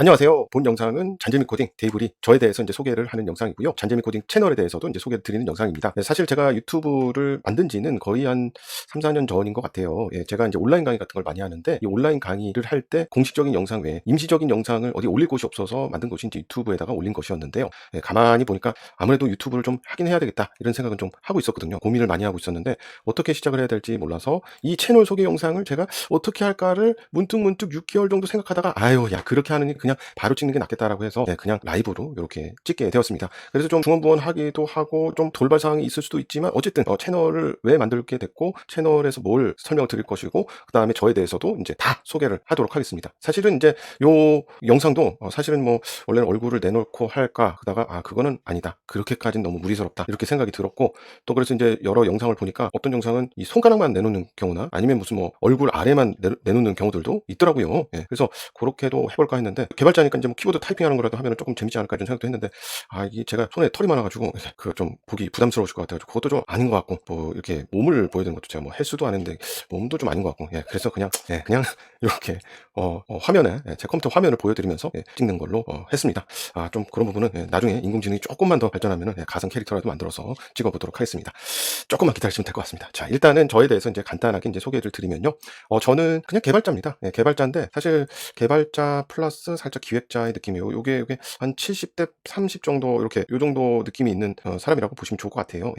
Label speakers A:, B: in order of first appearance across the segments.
A: 안녕하세요. 본 영상은 잔재미 코딩 데이블이 저에 대해서 이제 소개를 하는 영상이고요. 잔재미 코딩 채널에 대해서도 이제 소개를 드리는 영상입니다. 사실 제가 유튜브를 만든 지는 거의 한 3, 4년 전인 것 같아요. 제가 이제 온라인 강의 같은 걸 많이 하는데 이 온라인 강의를 할 때 공식적인 영상 외에 임시적인 영상을 어디 올릴 곳이 없어서 만든 것이 이제 유튜브에다가 올린 것이었는데요. 가만히 보니까 아무래도 유튜브를 좀 하긴 해야 되겠다 이런 생각은 좀 하고 있었거든요. 고민을 많이 하고 있었는데 어떻게 시작을 해야 될지 몰라서 이 채널 소개 영상을 제가 어떻게 할까를 문득문득 6개월 정도 생각하다가 아유 야 그렇게 하느니 그냥 바로 찍는 게 낫겠다라고 해서 그냥 라이브로 이렇게 찍게 되었습니다. 그래서 좀 중원부원하기도 하고 좀 돌발 사항이 있을 수도 있지만 어쨌든 채널을 왜 만들게 됐고 채널에서 뭘 설명을 드릴 것이고 그다음에 저에 대해서도 이제 다 소개를 하도록 하겠습니다. 사실은 이제 요 영상도 사실은 뭐 원래는 얼굴을 내놓고 할까 그러다가 아 그거는 아니다. 그렇게까지는 너무 무리스럽다. 이렇게 생각이 들었고 또 그래서 이제 여러 영상을 보니까 어떤 영상은 이 손가락만 내놓는 경우나 아니면 무슨 뭐 얼굴 아래만 내놓는 경우들도 있더라고요. 그래서 그렇게도 해볼까 했는데 개발자니까 이제 뭐 키보드 타이핑하는 거라도 하면은 조금 재밌지 않을까 이런 생각도 했는데 아 이게 제가 손에 털이 많아가지고 그 좀 보기 부담스러우실 것 같아가지고 그것도 좀 아닌 것 같고 뭐 이렇게 몸을 보여드리는 것도 제가 뭐 헬스도 아는데 몸도 좀 아닌 것 같고 그래서 그냥 그냥 이렇게 화면에 제 컴퓨터 화면을 보여드리면서 찍는 걸로 했습니다. 아 좀 그런 부분은 나중에 인공지능이 조금만 더 발전하면은 가상 캐릭터라도 만들어서 찍어보도록 하겠습니다. 조금만 기다리시면 될 것 같습니다. 자 일단은 저에 대해서 이제 간단하게 이제 소개를 드리면요. 저는 그냥 개발자입니다. 개발자인데 사실 개발자 플러스 살짝 기획자의 느낌이에요. 요게 한 70대 30 정도 이렇게 요 정도 느낌이 있는 사람이라고 보시면 좋을 것 같아요.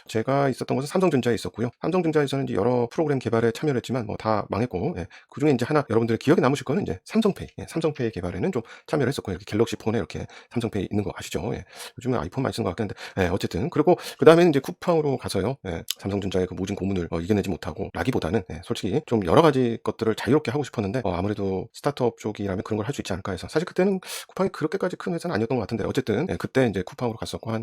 A: 제가 있었던 것은 삼성전자에 있었고요. 삼성전자에서는 이제 여러 프로그램 개발에 참여를 했지만 뭐 다 망했고 그중에 이제 하나 여러분들 기억에 남으실 거는 이제 삼성페이. 삼성페이 개발에는 좀 참여를 했었고요. 이렇게 갤럭시 폰에 이렇게 삼성페이 있는 거 아시죠? 요즘에 아이폰 많이 쓰는 것 같긴 한데 어쨌든 그리고 그다음에는 이제 쿠팡으로 가서요. 삼성전자의 그 모진 고문을 이겨내지 못하고 라기보다는 솔직히 좀 여러 가지 것들을 자유롭게 하고 싶었는데 아무래도 스타트업 쪽이라면 그런 걸 할 수 있지 않을까 해서 사실 그때는 쿠팡이 그렇게까지 큰 회사는 아니었던 것 같은데 어쨌든 그때 이제 쿠팡으로 갔었고 한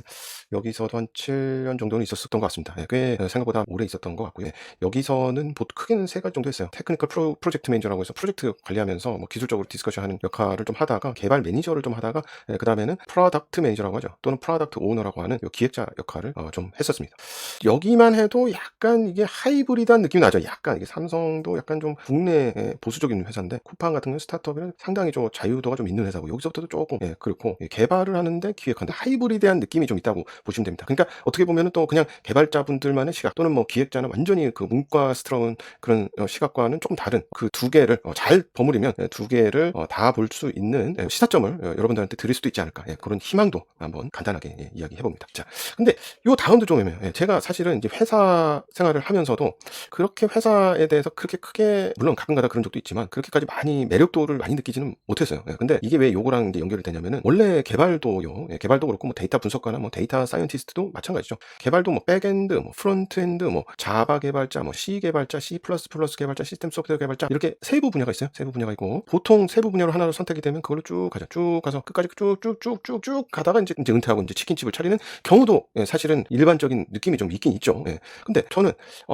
A: 여기서도 한 7년 정도는 있었던 것 같습니다. 꽤 생각보다 오래 있었던 것 같고요. 여기서는 크게는 세 가지 정도 했어요. 테크니컬 프로젝트 매니저라고 해서 프로젝트 관리하면서 뭐 기술적으로 디스커션하는 역할을 좀 하다가 개발 매니저를 좀 하다가 그 다음에는 프로덕트 매니저라고 하죠. 또는 프로덕트 오너라고 하는 요 기획자 역할을 좀 했었습니다. 여기만 해도 약간 이게 하이브리드한 느낌이 나죠. 약간 이게 삼성도 약간 좀 국내 보수적인 회사인데 쿠팡 같은 경우는 스타트업이랑 상당히 좀 자유도가 좀 있는 회사고 여기서부터도 조금 그렇고 개발을 하는데 기획하는데 하이브리드한 느낌이 좀 있다고 보시면 됩니다. 그러니까 어떻게 보면은 또 그냥 개발자분들만의 시각 또는 뭐 기획자는 완전히 그 문과스러운 그런 시각과는 조금 다른 그 두 개를 잘 버무리면 두 개를 다 볼 수 있는 시사점을 여러분들한테 드릴 수도 있지 않을까 그런 희망도 한번 간단하게 이야기해 봅니다. 자, 근데 요 다음도 좀 애매해요. 제가 사실은 이제 회사 생활을 하면서도 그렇게 회사에 대해서 그렇게 크게 물론 가끔가다 그런 적도 있지만 그렇게까지 많이 매력도를 많이 느끼지는 못했어요. 근데 이게 왜 요거랑 이제 연결이 되냐면은 원래 개발도요. 개발도 그렇고 뭐 데이터 분석가나 뭐 데이터 사이언티스트도 마찬가지죠. 개발도 뭐 백엔드, 뭐 프론트엔드, 뭐 자바 개발자, 뭐 C 개발자, C++ 개발자, 시스템 소프트웨어 개발자 이렇게 세부 분야가 있어요. 세부 분야가 있고 보통 세부 분야로 하나로 선택이 되면 그걸로 쭉 가죠. 쭉 가서 끝까지 쭉쭉쭉쭉쭉 가다가 이제 은퇴하고 이제 치킨집을 차리는 경우도 사실은 일반적인 느낌이 좀 있긴 있죠. 근데 저는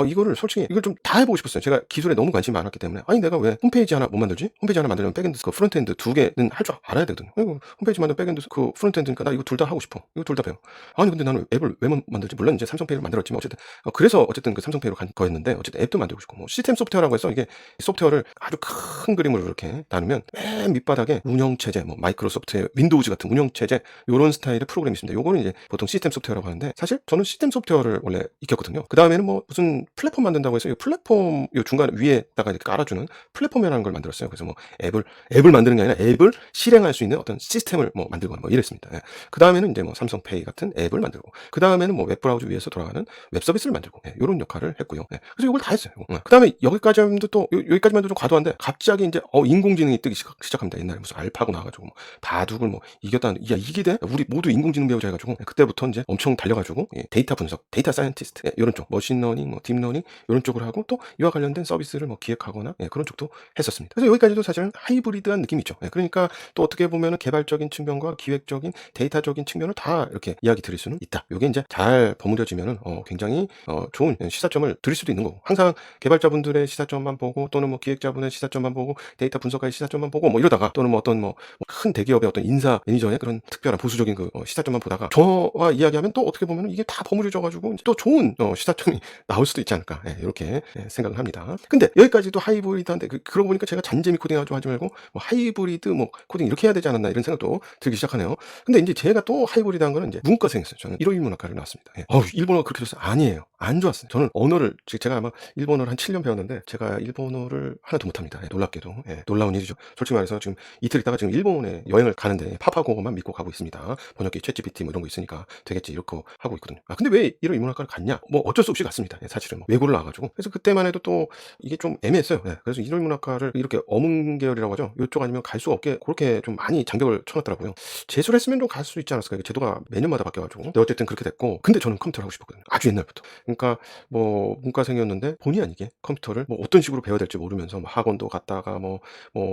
A: 이거를 솔직히 이걸 좀 다 해보고 싶었어요. 제가 기술에 너무 관심이 많았기 때문에 아니 내가 왜 홈페이지 하나 못 만들지? 홈페이지 하나 만들려면 백엔드, 그 프론트엔드 두 개는 할 줄 알아야 되거든요. 홈페이지 만들면 백엔드, 그 프론트엔드니까 나 이거 둘 다 하고 싶어. 이거 둘 다 배워. 아니 근데 나는 앱을 왜 만들지? 물론 이제 삼성페이를 만들었지만 어쨌든 그래서 어쨌든 그 삼성페이로 간 거였는데 어쨌든 앱도 만들고 싶고 뭐 시스템 소프트웨어라고 해서 이게 소프트웨어를 아주 큰 그림으로 이렇게 나누면 맨 밑바닥에 운영체제, 뭐 마이크로소프트의 윈도우즈 같은 운영체제 요런 스타일의 프로그램이 있습니다. 요거는 이제 보통 시스템 소프트웨어라고 하는데 사실 저는 시스템 소프트웨어를 원래 익혔거든요. 그 다음에는 뭐 무슨 플랫폼 만든다고 해서 이 플랫폼 요 중간 위에다가 이렇게 깔아주는 플랫폼이라는 걸 만들었어요. 그래서 뭐 앱을 만드는 게 아니라 앱을 실행할 수 있는 어떤 시스템을 뭐 만들거나 뭐 이랬습니다. 그 다음에는 이제 뭐 삼성페이 같은 앱을 만들고 그 다음에는 뭐 웹브라우저 위에서 돌아가는 웹 서비스를 만들고 요런 역할을 했고요. 그래서 이걸 다 했어요. 그 다음에 여기까지만도 또 여기까지만 해도 좀 과도한데 갑자기 이제 인공지능이 뜨기 시작합니다. 옛날에 무슨 알파고 나와가지고 뭐 바둑을 뭐 이겼다는 야 이게 돼? 우리 모두 인공지능 배우자 해가지고 그때부터 이제 엄청 달려가지고 데이터 분석, 데이터 사이언티스트 이런 쪽, 머신러닝, 뭐 딥러닝 이런 쪽으로 하고 또 이와 관련된 서비스를 뭐 기획하거나 그런 쪽도 했었습니다. 그래서 여기까지도 사실은 하이브리드한 느낌이 있죠. 그러니까 또 어떻게 보면은 개발적인 측면과 기획적인 데이터적인 측면을 다 이렇게 이야기 드릴 수는 있다. 이게 이제 잘 버무려지면은 굉장히 좋은 시사점을 드릴 수도 있는 거고 항상 개발자분들의 시사점만 보고 또는 뭐 기획자분의 시사점만 보고 데이터 분석가의 시사점만 보고 뭐 이러다가 또는 뭐 어떤 뭐 큰 대기업의 어떤 인사 매니저의 그런 특별한 보수적인 그 시사점만 보다가 저와 이야기하면 또 어떻게 보면 이게 다 버무려져 가지고 또 좋은 시사점이 나올 수도 있지 않을까. 요렇게 생각을 합니다. 근데 여기까지도 하이브리드한데 그러고 보니까 제가 잔재미 코딩 하지 말고 뭐 하이브리드 뭐 코딩 이렇게 해야 되지 않았나 이런 생각도 들기 시작하네요. 근데 이제 제가 또 하이브리드한 거는 이제 문과생이었어요. 저는 일어인문학과를 나왔습니다. 일본어가 그렇게 좋았어요? 아니에요. 안 좋았어요. 저는 언어를 제가 아마 일본어를 한 7년 배웠는데 제가 일본어를 하나도 못합니다. 놀랍게도. 놀라운 일이죠. 솔직히 말해서 지금 이틀 있다가 지금 일본에 여행을 가는데 파파고만 믿고 가고 있습니다. 번역기 챗GPT 뭐 이런 거 있으니까 되겠지 이렇게 하고 있거든요. 근데 왜 이런 인문학과를 갔냐? 뭐 어쩔 수 없이 갔습니다. 사실은 뭐 외고를 나와가지고. 그래서 그때만 해도 또 이게 좀 애매했어요. 그래서 이런 인문학과를 이렇게 어문 계열이라고 하죠. 이쪽 아니면 갈 수 없게 그렇게 좀 많이 장벽을 쳐놨더라고요. 재수를 했으면 좀 갈 수 있지 않았을까? 이게 제도가 매년마다 바뀌어가지고. 근데 어쨌든 그렇게 됐고. 근데 저는 컴퓨터를 하고 싶었거든요. 아주 옛날부터. 그러니까 뭐 문과생이었는데 본의 아니게 컴퓨터를 뭐 어떤 식으로 배워야 될지 모르면서 뭐 학원도 갔다가 뭐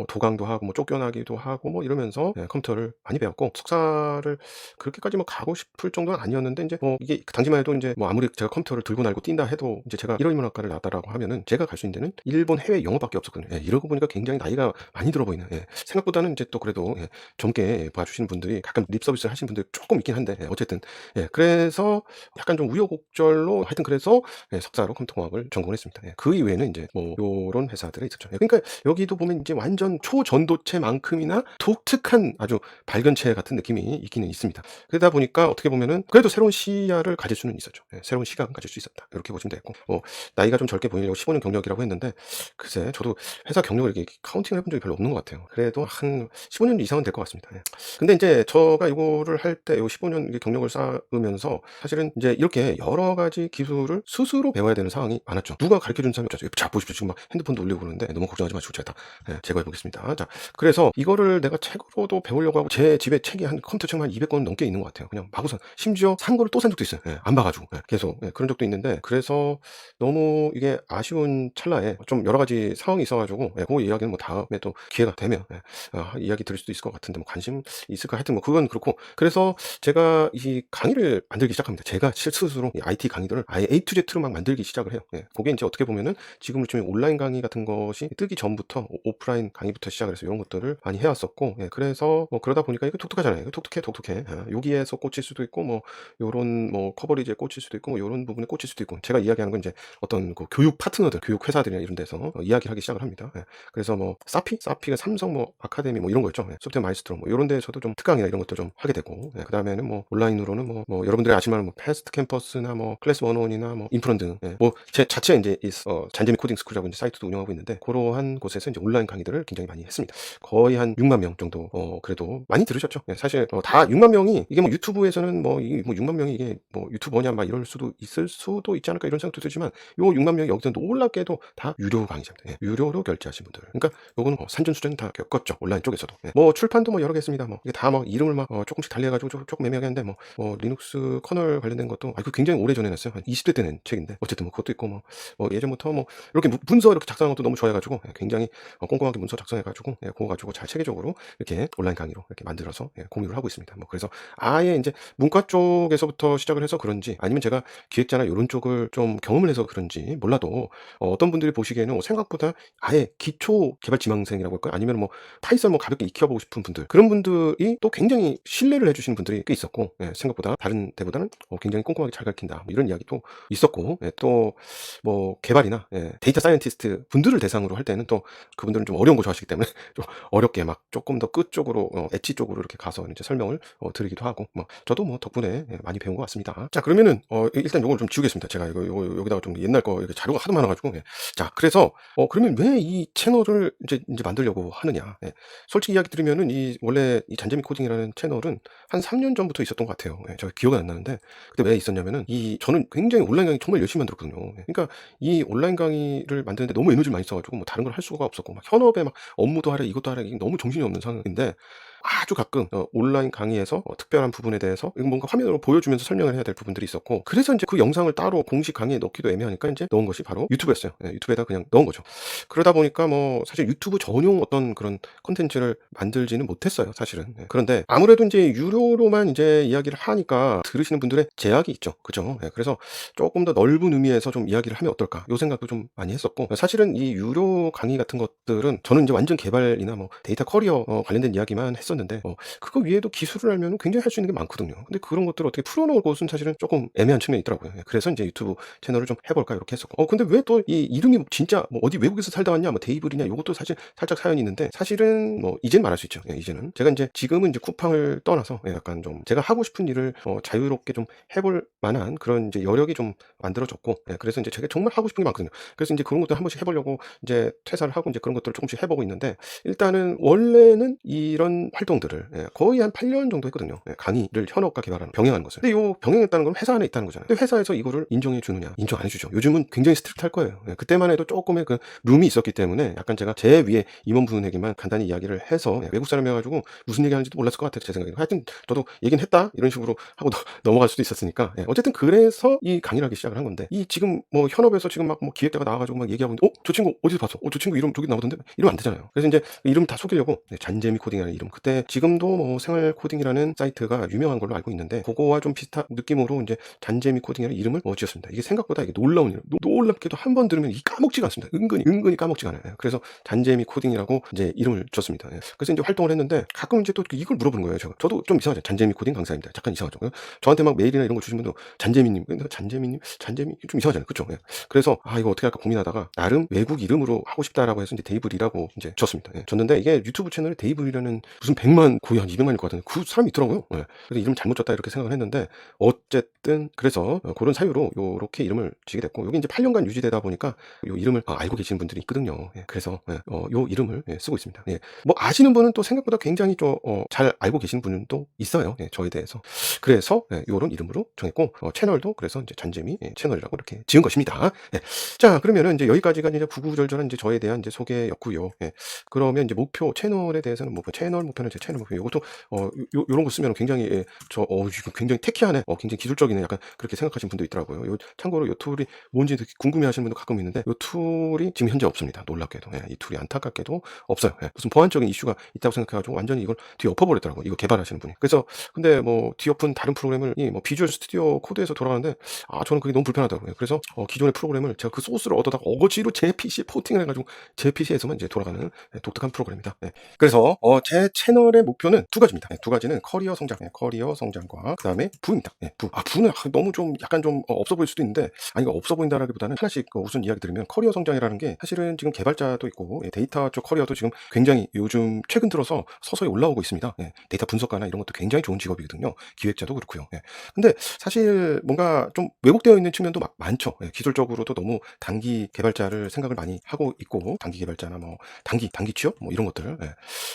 A: 도강도 하고 뭐 쫓겨나기도 하고 뭐 이러면서 컴퓨터를 많이 배웠고 석사를 그렇게까지 뭐 가고 싶을 정도는 아니었는데 이제 뭐 이게 그 당시만 해도 이제 뭐 아무리 제가 컴퓨터를 들고 날고 뛴다 해도 이제 제가 일어인문학과를 나왔다라고 하면은 제가 갈 수 있는 데는 일본 해외 영어밖에 없었거든요. 이러고 보니까 굉장히 나이가 많이 들어 보이는. 생각보다는 이제 또 그래도 젊게 봐주시는 분들이 가끔 립 서비스를 하시는 분들이 조금 있긴 한데 어쨌든 그래서 약간 좀 우여곡절로 하여튼 그래서 석사로 컴퓨터공학을 전공을 했습니다. 그 이외에는 이제 뭐 요런 회사들이 있었죠. 그러니까 여기도 보면 이제 완전 초전도체만큼이나 독특한 아주 발견체 같은 느낌이 있기는 있습니다. 그러다 보니까 어떻게 보면은 그래도 새로운 시야를 가질 수는 있었죠. 새로운 시각을 가질 수 있었다. 이렇게 보시면 되겠고 뭐 나이가 좀 젊게 보이려고 15년 경력이라고 했는데 글쎄 저도 회사 경력을 이렇게 카운팅을 해본 적이 별로 없는 것 같아요. 그래도 한 15년 이상은 될 것 같습니다. 근데 이제 제가 이거를 할 때 요 15년 경력을 쌓으면서 사실은 이제 이렇게 여러 가지 기술을 스스로 배워야 되는 상황이 많았죠. 누가 가르쳐 준 사람이 없었어요. 자 보십시오. 지금 막 핸드폰도 올리고 그러는데 너무 걱정하지 마시고 제가 다 제거해 보겠습니다. 자 그래서 이거를 내가 책으로도 배우려고 하고 제 집에 책이 한 컴퓨터 책만 200권 넘게 있는 것 같아요. 그냥 마구산 심지어 산 거를 또 산 적도 있어요. 안 봐가지고 계속 그런 적도 있는데 그래서 너무 이게 아쉬운 찰나에 좀 여러 가지 상황이 있어가지고 그 이야기는 뭐 다음에 또 기회가 되면 이야기 들을 수도 있을 것 같은데 뭐 관심 있을까 하여튼 뭐 그건 그렇고 그래서 제가 이 강의를 만들기 시작합니다. 제가 스스로 이 IT 강의들을 아예 A to Z로 막 만들기 시작을 해요. 그게 이제 어떻게 보면은 지금을 좀 온라인 강의 같은 것이 뜨기 전부터 오프라인 강의부터 시작을 해서 이런 것들을 많이 해왔었고 그래서 뭐 그러다 보니까 이거 독특하잖아요. 이거 독특해. 여기에서 꽂힐 수도 있고 뭐 요런 뭐 커버리지에 꽂힐 수도 있고 뭐 요런 부분에 꽂힐 수도 있고 제가 이야기하는 건 이제 어떤 그 교육 파트너들, 교육 회사들이나 이런 데서 이야기를 하기 시작을 합니다. 그래서 뭐 사피가 삼성 뭐 아카데미 뭐 이런 거 있죠. 소프트웨어 마이스트로 뭐 이런 데서도 좀 특강이나 이런 것도 좀 하게 되고 그다음에는 뭐 온라인으로는 뭐 여러분들이 아실 만한 뭐 패스트 캠퍼스나 뭐 클래스 101이나 뭐 인프런 등 뭐 제 자체 이제 잔재미 코딩 스쿨이라고 이제 사이트도 운영하고 있는데 그러한 곳에서 이제 온라인 강의들을 굉장히 많이 했습니다. 거의 한 6만 명 정도 그래도 많이 들으셨죠. 사실 다 6만 명이 이게 뭐 유튜브에서는 뭐 6만 명이 이게 뭐 유튜버냐 막 이럴 수도 있을 수도 있지 않을까 이런 생각도 들지만 요 6만 명이 여기서 놀랍게도 다 유료 강의자입니다. 유료로 결제하신 분들. 그러니까 요거는 산전수전 다 겪었죠. 온라인 쪽에서도. 뭐 출판도 뭐 여러 개 있습니다. 뭐 이게 다 뭐 이름을 막 조금씩 달리해가지고 조금 애매하게 하는데 뭐 리눅스 커널 관련된 것도 그 굉장히 오래 전에 냈어요. 한 20대 때 낸 책인데 어쨌든 뭐 그것도 있고 뭐 예전부터 뭐 이렇게 문서 이렇게 작성하는 것도 너무 좋아해가지고 굉장히 꼼꼼하게 문서 작성해가지고 그거 가지고 잘 체계적으로 이렇게 온라인 강의로 이렇게 만들어서 공유를 하고 있습니다. 뭐 그래서 아예 이제 문과 쪽에서부터 시작을 해서 그런지 아니면 제가 기획자나 이런 쪽을 좀 경험을 해서 그런지 몰라도 어떤 분들이 보시기에는 생각보다 아예 기초 개발 지망생이라고 할까요? 아니면 뭐 파이썬 뭐 가볍게 익혀보고 싶은 분들 그런 분들이 또 굉장히 신뢰를 해주시는 분들이 꽤 있었고 생각보다 다른 데보다는 굉장히 꼼꼼하게 잘 가르친다 뭐 이런 이야기도 있었고 또 뭐 개발이나 데이터 사이언티스트 분들을 대상으로 할 때는 또 그분들은 좀 어려운 거 좋아하시기 때문에 좀 어렵게 막 조금 더 끝쪽으로 엣지 쪽으로 이렇게 가서 이제 설명을 드리기도 하고 뭐 저도 뭐 덕분에 많이 배운 것 같습니다. 자 그러면은 일단 요걸 좀 지우겠습니다. 제가 이거 여기다가 좀 옛날 거 이렇게 자료가 하도 많아가지고 자 그래서 그러면 왜 이 채널을 이제 만들려고 하느냐? 솔직히 이야기 드리면은 원래 이 잔재미 코딩이라는 채널은 한 3년 전부터 있었던 것 같아요. 제가 기억은 안 나는데 그때 왜 있었냐면은 저는 굉장히 온라인 강의 정말 열심히 만들었거든요. 그러니까 이 온라인 강의를 만드는데 너무 에너지를 많이 써가지고 뭐 다른 걸 할 수가 없었고 막 현업에 막 업무도 하래 이것도 하래 이게 너무 정신이 없는 상황인데 아주 가끔 온라인 강의에서 특별한 부분에 대해서 이거 뭔가 화면으로 보여주면서 설명을 해야 될 부분들이 있었고 그래서 이제 그 영상을 따로 공식 강의에 넣기도 애매하니까 이제 넣은 것이 바로 유튜브였어요. 유튜브에다 그냥 넣은 거죠. 그러다 보니까 뭐 사실 유튜브 전용 어떤 그런 콘텐츠를 만들지는 못했어요, 사실은. 그런데 아무래도 이제 유료로만 이제 이야기를 하니까 들으시는 분들의 제약이 있죠. 그죠? 그래서 조금 더 넓은 의미에서 좀 이야기를 하면 어떨까? 요 생각도 좀 많이 했었고 사실은 이 유료 강의 같은 것들은 저는 이제 완전 개발이나 뭐 데이터 커리어 관련된 이야기만 했었는데 해봤는데 그거 위에도 기술을 알면 굉장히 할 수 있는 게 많거든요. 근데 그런 것들을 어떻게 풀어놓을 곳은 사실은 조금 애매한 측면이 있더라고요. 그래서 이제 유튜브 채널을 좀 해볼까 이렇게 했었고 근데 왜 또 이 이름이 진짜 뭐 어디 외국에서 살다 왔냐 뭐 데이블이냐 요것도 사실 살짝 사연이 있는데 사실은 뭐 이제는 말할 수 있죠. 이제는 제가 이제 지금은 이제 쿠팡을 떠나서 약간 좀 제가 하고 싶은 일을 자유롭게 좀 해볼 만한 그런 이제 여력이 좀 만들어졌고 그래서 이제 제가 정말 하고 싶은 게 많거든요. 그래서 이제 그런 것들 한 번씩 해보려고 이제 퇴사를 하고 이제 그런 것들을 조금씩 해보고 있는데 일단은 원래는 이런 활동들을 거의 한 8년 정도 했거든요. 강의를 현업과 개발하는 병행하는 것을. 근데 요 병행했다는 건 회사 안에 있다는 거잖아요. 근데 회사에서 이거를 인정해 주느냐? 인정 안 해주죠. 요즘은 굉장히 스트릭트할 거예요. 그때만 해도 조금의 그 룸이 있었기 때문에 약간 제가 제 위에 임원분에게만 간단히 이야기를 해서 외국 사람이어가지고 무슨 얘기하는지도 몰랐을 것 같아요. 제 생각에. 하여튼 저도 얘기는 했다 이런 식으로 하고 넘어갈 수도 있었으니까 어쨌든 그래서 이 강의를 하기 시작을 한 건데 이 지금 뭐 현업에서 지금 막 뭐 기획자가 나와가지고 막 얘기하고 있는데 저 친구 어디서 봤어? 저 친구 이름 저기 나오던데 이러면 안 되잖아요. 그래서 이제 이름 다 속이려고 잔재미 코딩이라는 이름 그때 지금도 뭐 생활 코딩이라는 사이트가 유명한 걸로 알고 있는데 그거와 좀 비슷한 느낌으로 이제 잔재미 코딩이라는 이름을 지었습니다. 이게 생각보다 이게 놀라운 이름 놀랍게도 한 번 들으면 이 까먹지가 않습니다. 은근히 까먹지가 않아요. 그래서 잔재미 코딩이라고 이제 이름을 줬습니다. 그래서 이제 활동을 했는데 가끔 이제 또 이걸 물어보는 거예요. 저도 좀 이상하죠. 잔재미 코딩 강사입니다. 잠깐 이상하죠. 저한테 막 메일이나 이런 거 주신 분도 잔재미님 잔재미 좀 이상하잖아요. 그쵸? 그래서 이거 어떻게 할까 고민하다가 나름 외국 이름으로 하고 싶다라고 해서 이제 데이블이라고 이제 줬습니다. 줬는데 이게 유튜브 채널에 데이블이라는 무슨 100만 거의 한 200만일 것 같은데 그 사람이 있더라고요. 그래서 이름 잘못 줬다 이렇게 생각을 했는데 어쨌든 그래서 그런 사유로 요렇게 이름을 지게 됐고 여기 이제 8년간 유지되다 보니까 요 이름을 알고 계시는 분들이 있거든요. 그래서 요 이름을 쓰고 있습니다. 뭐 아시는 분은 또 생각보다 굉장히 잘 알고 계시는 분도 있어요. 저에 대해서. 그래서 요런 이름으로 정했고 채널도 그래서 이제 잔재미 채널이라고 이렇게 지은 것입니다. 자, 그러면은 이제 여기까지가 이제 구구절절한 이제 저에 대한 이제 소개였고요. 그러면 이제 목표 채널에 대해서는 뭐 채널 목표는 제 채널 목표. 요것도 요런 거 쓰면 굉장히 이거 굉장히 테키하네. 굉장히 기술적이네. 약간 그렇게 생각하시는 분도 있더라고요. 참고로 요 툴이 뭔지 궁금해하시는 분도 가끔 있는데 요 툴이 지금 현재 없습니다. 놀랍게도 이 툴이 안타깝게도 없어요. 무슨 보안적인 이슈가 있다고 생각해가지고 완전히 이걸 뒤엎어버렸더라고요. 이거 개발하시는 분이. 그래서 근데 뭐 뒤엎은 다른 프로그램을 뭐 비주얼 스튜디오 코드에서 돌아가는데 저는 그게 너무 불편하더라고요. 그래서 기존의 프로그램을 제가 그 소스를 얻어다가 어거지로 제 PC에 포팅을 해가지고 제 PC에서만 이제 돌아가는 독특한 프로그램입니다. 그래서 제 채널의 목표는 두 가지입니다. 두 가지는 커리어 성장과 그 다음에 부입니다. 부는 너무 좀 약간 좀 없어 보일 수도 있는데 이거 없어 보인다라기보다는 하나씩 우선 이야기 드리면 커리어 성장이라는 게 사실은 지금 개발자도 있고 데이터 쪽 커리어도 지금 굉장히 요즘 최근 들어서 서서히 올라오고 있습니다. 데이터 분석가나 이런 것도 굉장히 좋은 직업이거든요. 기획자도 그렇고요. 근데 사실 뭔가 좀 왜곡되어 있는 측면도 많죠. 기술적으로도 너무 단기 개발자를 생각을 많이 하고 있고 단기 개발자나 뭐 단기 취업 뭐 이런 것들.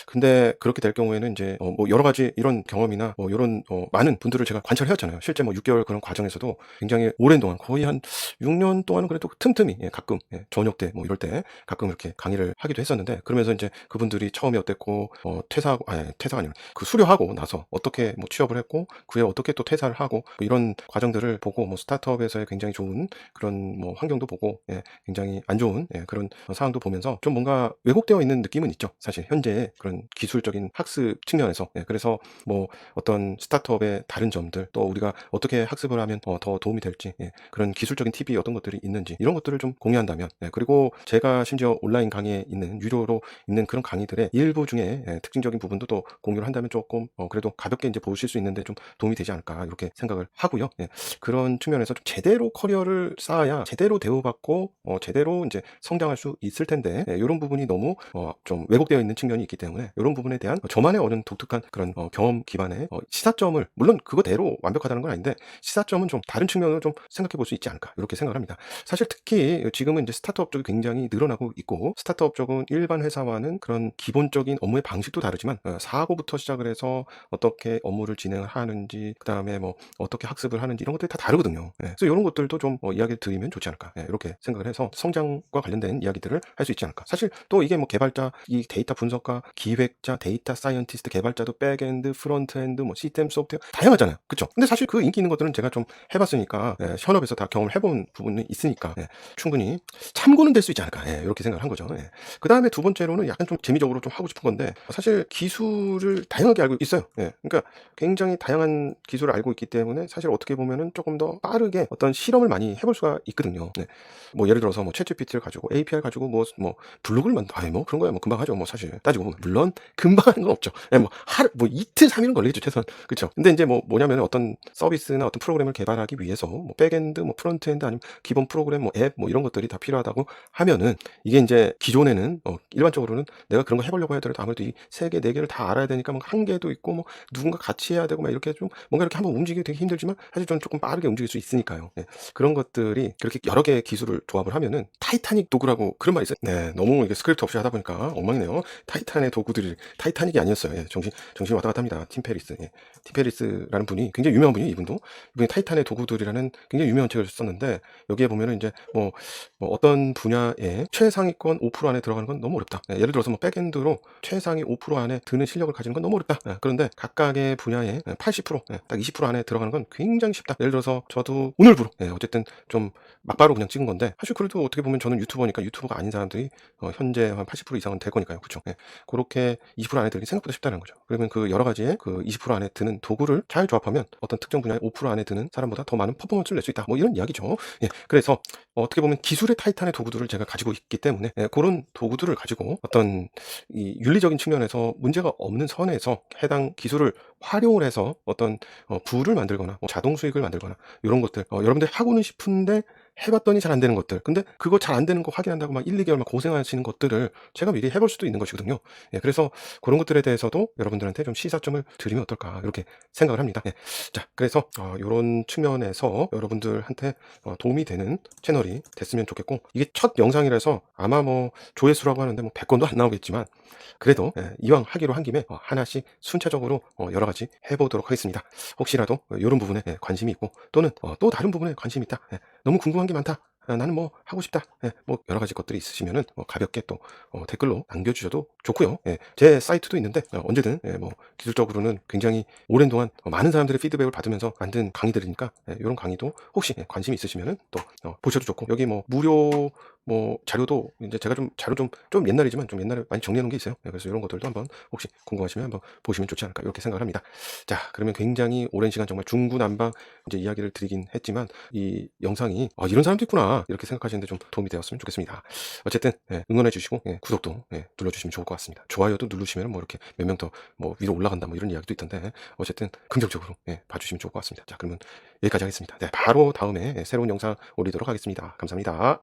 A: 근데 그렇게 될 경우에는 이제 뭐 여러 가지 이런 경험이나 뭐 이런 많은 분들을 제가 관찰해왔잖아요. 실제 뭐 6개월 그런 과정에서도 굉장히 오랜 동안 거의 한 6년 동안은 그래도 틈틈이 가끔 저녁 때 뭐 이럴 때 가끔 이렇게 강의를 하기도 했었는데 그러면서 이제 그분들이 처음에 어땠고 퇴사가 아니라 그 수료하고 나서 어떻게 뭐 취업을 했고 그에 어떻게 또 퇴사를 하고 뭐 이런 과정들을 보고 뭐 스타트업에서의 굉장히 좋은 그런 뭐 환경도 보고 굉장히 안 좋은 그런 상황도 보면서 좀 뭔가 왜곡되어 있는 느낌은 있죠. 사실 현재의 그런 기술적인 학습 측면에서 그래서 뭐 어떤 스타트업의 다른 점들 또 우리가 어떻게 학습을 하면 더 도움이 될지 그런 기술적인 팁이 어떤 것들이 있는지 이런 것들을 좀 공유한다면 그리고 제가 심지어 온라인 강의에 있는 유료로 있는 그런 강의들의 일부 중에 특징적인 부분도 또 공유를 한다면 조금 그래도 가볍게 이제 보실 수 있는데 좀 도움이 되지 않을까 이렇게 생각을 하고요. 그런 측면에서 좀 제대로 커리어를 쌓아야 제대로 대우받고 제대로 이제 성장할 수 있을 텐데 이런 부분이 너무 좀 왜곡되어 있는 측면이 있기 때문에 이런 부분에 대한 저만의 어느 독특한 그런 경험 기반의 시사점을 물론 그거대로 완벽하다는 건 아닌데 시사점은 좀 다른 측면으로 좀 생각해 볼 수 있지 않을까 이렇게 생각을 합니다. 사실 특히 지금은 이제 스타트업 쪽이 굉장히 늘어나고 있고 스타트업 쪽은 일반 회사와는 그런 기본적인 업무의 방식도 다르지만 사고부터 시작을 해서 어떻게 업무를 진행을 하는지 그 다음에 뭐 어떻게 학습을 하는지 이런 것들이 다 다르거든요. 그래서 이런 것들도 좀 이야기를 드리면 좋지 않을까 이렇게 생각을 해서 성장과 관련된 이야기들을 할 수 있지 않을까. 사실 또 이게 뭐 개발자, 이 데이터 분석가, 기획자, 데이터 사이언티스트, 개발자도 백엔드, 프론트엔드, 뭐 시스템 소프트웨어 다양하잖아요. 그쵸? 근데 사실 그 인기 있는 것들은 제가 좀 해봤으니까 현업에서 다 경험을 해본 부분이 있으니까 충분히 참고는 될 수 있지 않을까 이렇게 생각을 한 거죠. 그 다음에 두 번째로는 약간 좀 재미적으로 좀 하고 싶은 건데 사실 기술을 다양하게 알고 있어요. 그러니까 굉장히 다양한 기술을 알고 있기 때문에 사실 어떻게 보면은 조금 더 빠르게 어떤 실험을 많이 해볼 수가 있거든요. 뭐 예를 들어서 뭐 챗GPT를 가지고 API 가지고 뭐 블로그를 뭐 그런 거야 뭐 금방 하죠. 뭐 사실 따지고 보면 물론 금방 하는 건 없죠. 예 뭐 하루 뭐 이틀 3 일은 걸리겠죠 최소한. 그쵸. 근데 인제 뭐냐면은 어떤 서비스나 어떤 프로그램을 개발하기 위해서 뭐 백엔드 뭐 프론트엔드 아니면 기본 프로그램 뭐 앱 뭐 이런 것들이 다 필요하다고 하면은 이게 인제 기존에는 일반적으로는 내가 그런 거 해 보려고 하더라도 아무래도 이 3 개, 4 개를 다 알아야 되니까 뭐 한계도 있고 뭐 누군가 같이 해야 되고 막 이렇게 좀 뭔가 이렇게 한번 움직이기 되게 힘들지만 사실 저는 쪼끔 빠르게 움직일 수 있으니까요. 예. 그런 것들이 그렇게 여러 개의 기술을 조합을 하면은 타이타닉 도구라고 그런 말이 있어요. 네. 너무 이게 스크립트 없이 하다 보니까 엉망이네요. 타이탄의 도구들이 타이타닉이 아니었어요. 예. 정신이 왔다 갔다 합니다. 팀 페리스. 예. 팀 페리스라는 분이 굉장히 유명한 분이에요, 이분도. 이분이 타이탄의 도구들이라는 굉장히 유명한 책을 썼는데 여기에 보면은 인제 뭐 어떤 분야에 최상위권 5% 안에 들어가는 건 너무 어렵다. 예. 예를 들어서 뭐 백엔드로 최상위 5% 안에 드는 실력을 가지는 건 너무 어렵다. 예. 그런데 각각의 분야에 80% 딱 20% 안에 들어가는 건 굉장히 쉽다. 예를 들어서 저도 오늘부로 어쨌든 좀 막바로 그냥 찍은 건데 사실 그래도 어떻게 보면 저는 유튜버니까 유튜버가 아닌 사람들이 현재 한 80% 이상은 될 거니까요. 그쵸? 예. 고렇게 20% 안에 들기 생각보다 쉽다는 거죠. 그러면 그 여러 가지의 그 20% 안에 드는 도구를 잘 조합하면 어떤 특정 분야의 5% 안에 드는 사람보다 더 많은 퍼포먼스를 낼 수 있다. 뭐 이런 이야기죠. 예. 그래서 어떻게 보면 기술의 타이탄의 도구들을 제가 가지고 있기 때문에 고런 도구들을 가지고 어떤 이 윤리적인 측면에서 문제가 없는 선에서 해당 기술을 활용을 해서 어떤 부를 만들거나 뭐 자동 수익을 만들거나 요런 것들 여러분들이 하고는 싶은데 해 봤더니 잘 안 되는 것들. 근데 그거 잘 안 되는 거 확인한다고 막 1-2 개월 막 고생하시는 것들을 제가 미리 해볼 수도 있는 것이거든요. 예. 그래서 고런 것들에 대해서도 여러분들한테 좀 시사점을 드리면 어떨까 이렇게 생각을 합니다. 예. 자 그래서 요런 측면에서 여러분들한테 도움이 되는 채널이 됐으면 좋겠고 이게 첫 영상이라서 아마 뭐 조회수라고 하는데 뭐 100 건도 안 나오겠지만 그래도 이왕 하기로 한 김에 하나씩 순차적으로 여러 가지 해 보도록 하겠습니다. 혹시라도 요런 부분에 관심이 있고 또는 또 다른 부분에 관심이 있다. 너무 궁금한 게 많다. 나는 뭐 하고 싶다. 뭐 여러 가지 것들이 있으시면은 가볍게 또 댓글로 남겨주셔도 좋고요. 예. 제 사이트도 있는데 언제든 뭐 기술적으로는 굉장히 오랜 동안 많은 사람들의 피드백을 받으면서 만든 강의들이니까 요런 강의도 혹시 관심이 있으시면은 또 보셔도 좋고 여기 뭐 무료 뭐 자료도 인제 제가 좀 자료 좀 옛날이지만 좀 옛날에 많이 정리해 놓은 게 있어요. 그래서 요런 것들도 한번 혹시 궁금하시면 한번 보시면 좋지 않을까 이렇게 생각을 합니다. 자 그러면 굉장히 오랜 시간 정말 중구난방 이제 이야기를 드리긴 했지만 이 영상이 '아 이런 사람도 있구나.' 이렇게 생각하시는데 좀 도움이 되었으면 좋겠습니다. 어쨌든 응원해 주시고 구독도 눌러 주시면 좋을 것 같습니다. 좋아요도 누르시면은 뭐 이렇게 몇 명 더 뭐 위로 올라간다 뭐 이런 이야기도 있던데 어쨌든 긍정적으로 봐 주시면 좋을 것 같습니다. 자 그러면 여기까지 하겠습니다. 네 바로 다음에 새로운 영상 올리도록 하겠습니다. 감사합니다.